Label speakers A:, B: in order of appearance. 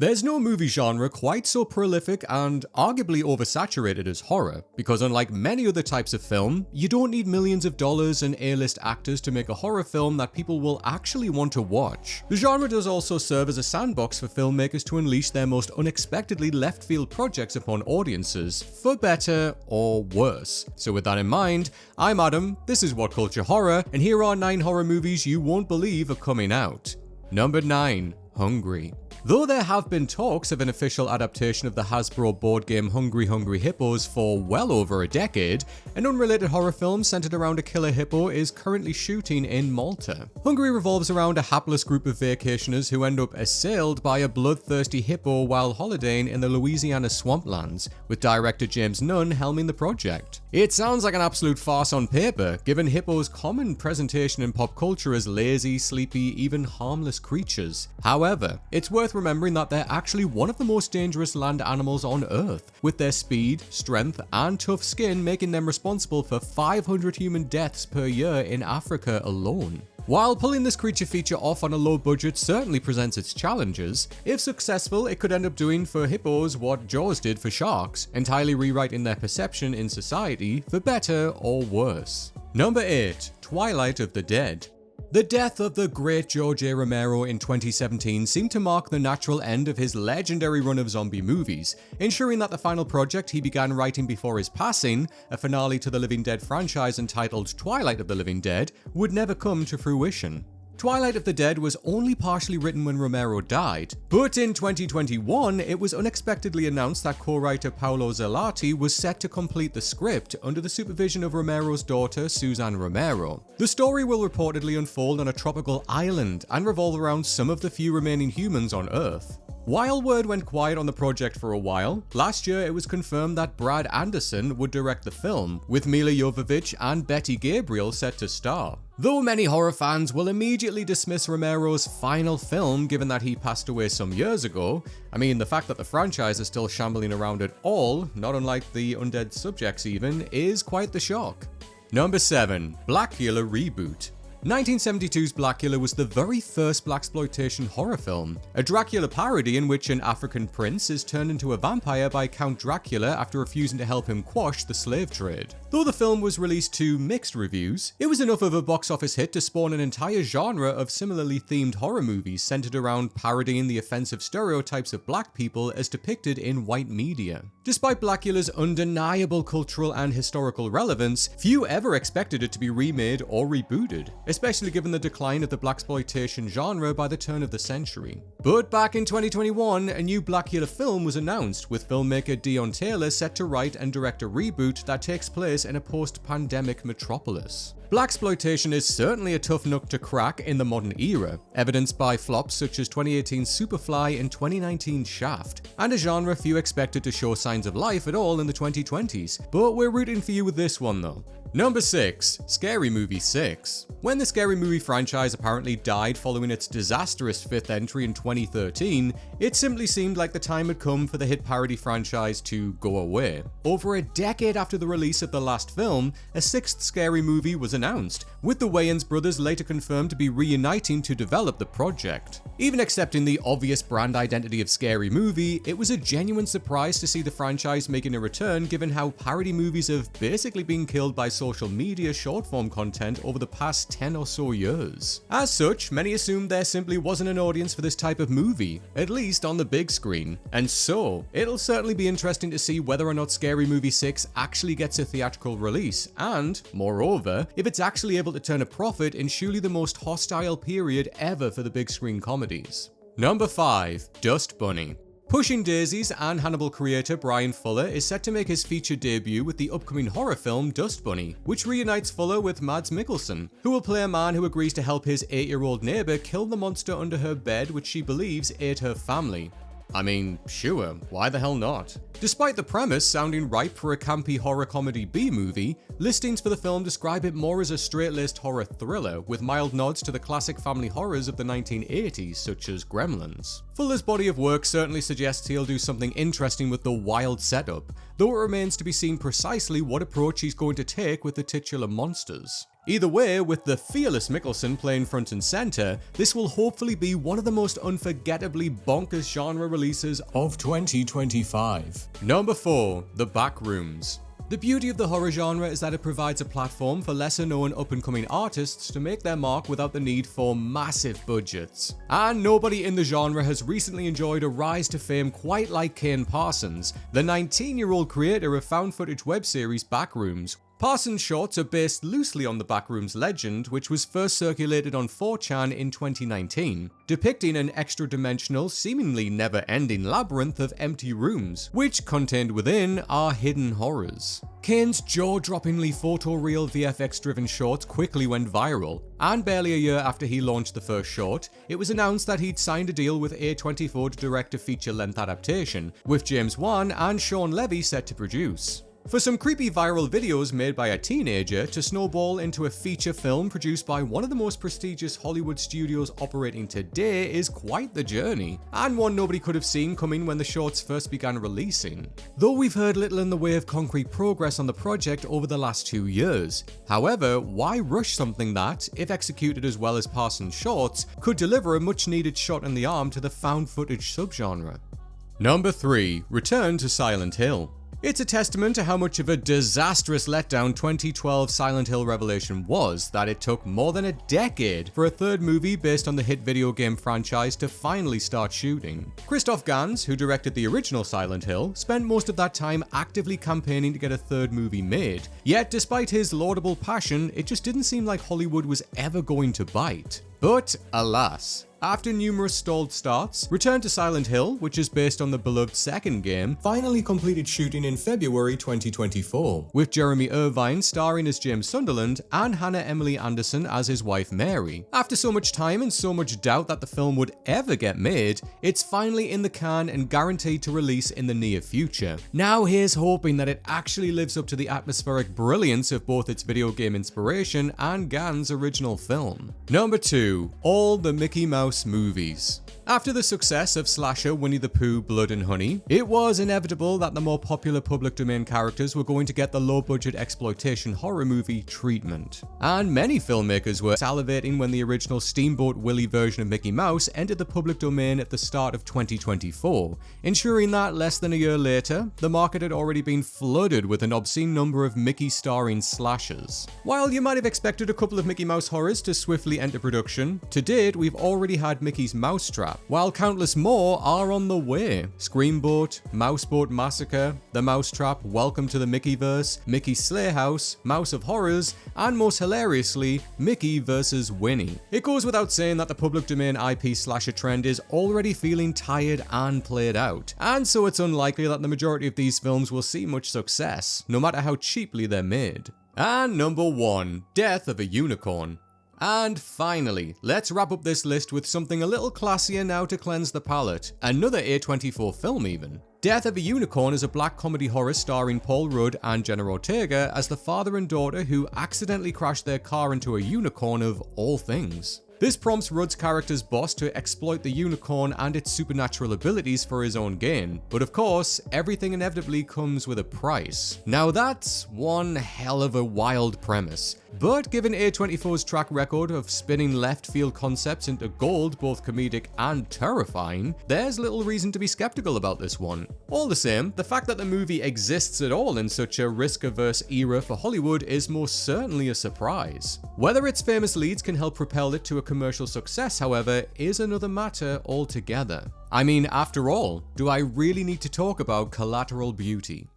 A: There's no movie genre quite so prolific and arguably oversaturated as horror, because unlike many other types of film, you don't need millions of dollars and A-list actors to make a horror film that people will actually want to watch. The genre does also serve as a sandbox for filmmakers to unleash their most unexpectedly left-field projects upon audiences, for better or worse. So with that in mind, I'm Adam, this is What Culture Horror, and here are 9 horror movies you won't believe are coming out. Number 9. Hungry. Though there have been talks of an official adaptation of the Hasbro board game Hungry Hungry Hippos for well over a decade, an unrelated horror film centered around a killer hippo is currently shooting in Malta. Hungry revolves around a hapless group of vacationers who end up assailed by a bloodthirsty hippo while holidaying in the Louisiana swamplands, with director James Nunn helming the project. It sounds like an absolute farce on paper, given hippos' common presentation in pop culture as lazy, sleepy, even harmless creatures. However, it's worth remembering that they're actually one of the most dangerous land animals on Earth, with their speed, strength, and tough skin making them responsible for 500 human deaths per year in Africa alone. While pulling this creature feature off on a low budget certainly presents its challenges, if successful it could end up doing for hippos what Jaws did for sharks, entirely rewriting their perception in society for better or worse. Number 8. Twilight of the Dead. The death of the great George A. Romero in 2017 seemed to mark the natural end of his legendary run of zombie movies, ensuring that the final project he began writing before his passing, a finale to the Living Dead franchise entitled Twilight of the Living Dead, would never come to fruition. Twilight of the Dead was only partially written when Romero died, but in 2021 it was unexpectedly announced that co-writer Paolo Zelati was set to complete the script under the supervision of Romero's daughter Suzanne Romero. The story will reportedly unfold on a tropical island and revolve around some of the few remaining humans on Earth. While word went quiet on the project for a while, last year it was confirmed that Brad Anderson would direct the film, with Mila Jovovich and Betty Gabriel set to star. Though many horror fans will immediately dismiss Romero's final film given that he passed away some years ago, I mean the fact that the franchise is still shambling around at all, not unlike the undead subjects even, is quite the shock. Number 7. Blacula Reboot. 1972's Blacula was the very first blaxploitation horror film, a Dracula parody in which an African prince is turned into a vampire by Count Dracula after refusing to help him quash the slave trade. Though the film was released to mixed reviews, it was enough of a box office hit to spawn an entire genre of similarly themed horror movies centered around parodying the offensive stereotypes of black people as depicted in white media. Despite Blacula's undeniable cultural and historical relevance, few ever expected it to be remade or rebooted, especially given the decline of the blaxploitation genre by the turn of the century. But back in 2021, a new Blacula film was announced, with filmmaker Dion Taylor set to write and direct a reboot that takes place in a post-pandemic metropolis. Blaxploitation is certainly a tough nut to crack in the modern era, evidenced by flops such as 2018's Superfly and 2019's Shaft, and a genre few expected to show signs of life at all in the 2020s, but we're rooting for you with this one though. Number 6. Scary Movie 6. When the Scary Movie franchise apparently died following its disastrous 5th entry in 2013, it simply seemed like the time had come for the hit parody franchise to go away. Over a decade after the release of the last film, a 6th Scary Movie was announced, with the Wayans brothers later confirmed to be reuniting to develop the project. Even accepting the obvious brand identity of Scary Movie, it was a genuine surprise to see the franchise making a return given how parody movies have basically been killed by social media short-form content over the past 10 or so years. As such, many assumed there simply wasn't an audience for this type of movie, at least on the big screen. And so, it'll certainly be interesting to see whether or not Scary Movie 6 actually gets a theatrical release, and, moreover, if it's actually able to turn a profit in surely the most hostile period ever for the big screen comedies. Number 5. Dust Bunny. Pushing Daisies and Hannibal creator Brian Fuller is set to make his feature debut with the upcoming horror film Dust Bunny, which reunites Fuller with Mads Mikkelsen, who will play a man who agrees to help his 8-year-old neighbor kill the monster under her bed which she believes ate her family. I mean, sure, why the hell not? Despite the premise sounding ripe for a campy horror comedy B-movie, listings for the film describe it more as a straight-laced horror thriller, with mild nods to the classic family horrors of the 1980s, such as Gremlins. Fuller's body of work certainly suggests he'll do something interesting with the wild setup, though it remains to be seen precisely what approach he's going to take with the titular monsters. Either way, with the fearless Mikkelsen playing front and center, this will hopefully be one of the most unforgettably bonkers genre releases of 2025. Number 4. The Backrooms. The beauty of the horror genre is that it provides a platform for lesser known up-and-coming artists to make their mark without the need for massive budgets. And nobody in the genre has recently enjoyed a rise to fame quite like Kane Parsons, the 19-year-old creator of found footage web series Backrooms. Parsons' shorts are based loosely on the Backrooms legend, which was first circulated on 4chan in 2019, depicting an extra-dimensional, seemingly never-ending labyrinth of empty rooms, which contained within are hidden horrors. Kane's jaw-droppingly photoreal VFX-driven shorts quickly went viral, and barely a year after he launched the first short, it was announced that he'd signed a deal with A24 to direct a feature-length adaptation, with James Wan and Sean Levy set to produce. For some creepy viral videos made by a teenager to snowball into a feature film produced by one of the most prestigious Hollywood studios operating today is quite the journey, and one nobody could have seen coming when the shorts first began releasing. Though we've heard little in the way of concrete progress on the project over the last 2 years. However, why rush something that, if executed as well as Parsons' shorts, could deliver a much needed shot in the arm to the found footage subgenre? Number 3. Return to Silent Hill. It's a testament to how much of a disastrous letdown 2012 Silent Hill Revelation was that it took more than a decade for a third movie based on the hit video game franchise to finally start shooting. Christoph Gans, who directed the original Silent Hill, spent most of that time actively campaigning to get a third movie made, yet despite his laudable passion, it just didn't seem like Hollywood was ever going to bite. But alas, after numerous stalled starts, Return to Silent Hill, which is based on the beloved second game, finally completed shooting in February 2024, with Jeremy Irvine starring as James Sunderland and Hannah Emily Anderson as his wife Mary. After so much time and so much doubt that the film would ever get made, it's finally in the can and guaranteed to release in the near future. Now here's hoping that it actually lives up to the atmospheric brilliance of both its video game inspiration and Gans' original film. Number 2. All the Mickey Mouse movies. After the success of slasher Winnie the Pooh, Blood and Honey, it was inevitable that the more popular public domain characters were going to get the low-budget exploitation horror movie treatment. And many filmmakers were salivating when the original Steamboat Willie version of Mickey Mouse entered the public domain at the start of 2024, ensuring that less than a year later, the market had already been flooded with an obscene number of Mickey-starring slashers. While you might have expected a couple of Mickey Mouse horrors to swiftly enter production, to date we've already had Mickey's Mousetrap, while countless more are on the way. Screamboat, Mouseboat Massacre, The Mousetrap, Welcome to the Mickeyverse, Mickey's Slay House, Mouse of Horrors, and most hilariously, Mickey vs. Winnie. It goes without saying that the public domain IP slasher trend is already feeling tired and played out, and so it's unlikely that the majority of these films will see much success, no matter how cheaply they're made. And number 1, Death of a Unicorn. And finally, let's wrap up this list with something a little classier now to cleanse the palate. Another A24 film even. Death of a Unicorn is a black comedy horror starring Paul Rudd and Jenna Ortega as the father and daughter who accidentally crashed their car into a unicorn of all things. This prompts Rudd's character's boss to exploit the unicorn and its supernatural abilities for his own gain. But of course, everything inevitably comes with a price. Now that's one hell of a wild premise. But given A24's track record of spinning left field concepts into gold, both comedic and terrifying, there's little reason to be skeptical about this one. All the same, the fact that the movie exists at all in such a risk-averse era for Hollywood is most certainly a surprise. Whether its famous leads can help propel it to a commercial success, however, is another matter altogether. I mean, after all, do I really need to talk about Collateral Beauty?